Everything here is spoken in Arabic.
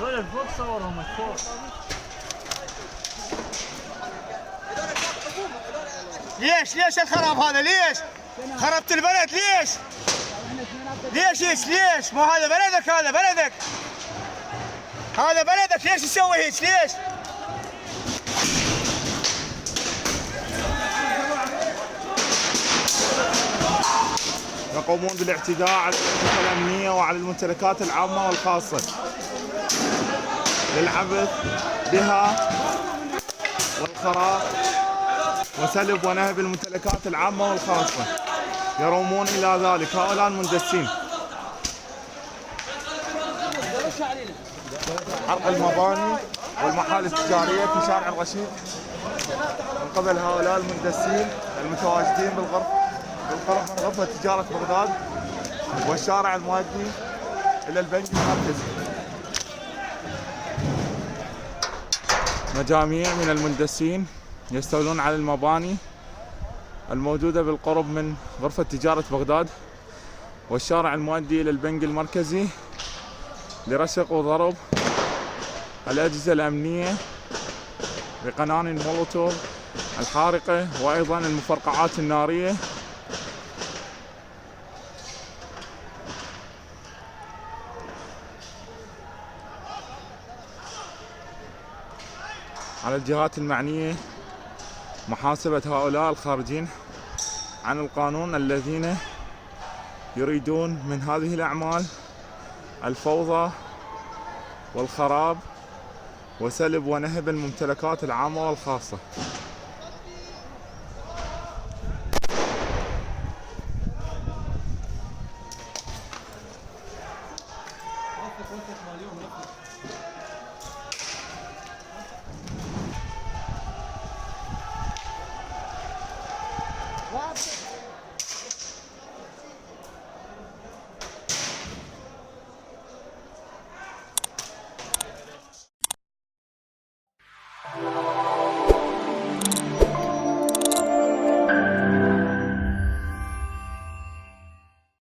دول فوق صورهم فوق. ليش الخراب هذا؟ ليش خربت البلد؟ ليش ما هذا بلدك، هذا بلدك ليش تسوي هيك؟ ليش؟ يقومون بالاعتداء على الأنشطة الأمنية وعلى الممتلكات العامة والخاصة للعبث بها والخراب وسلب ونهب الممتلكات العامة والخاصة. يرومون إلى ذلك هؤلاء المندسين. حرق المباني والمحال التجارية في شارع الرشيد من قبل هؤلاء المندسين المتواجدين بالقرب من غرفة تجارة بغداد والشارع المؤدي إلى البنك المركزي. مجاميع من المندسين يستولون على المباني الموجودة بالقرب من غرفة تجارة بغداد والشارع المؤدي إلى البنك المركزي لرشق وضرب الأجهزة الأمنية بقنان مولوتوف الحارقة وأيضا المفرقعات النارية على الجهات المعنية محاسبة هؤلاء الخارجين عن القانون الذين يريدون من هذه الأعمال الفوضى والخراب وسلب ونهب الممتلكات العامة والخاصة.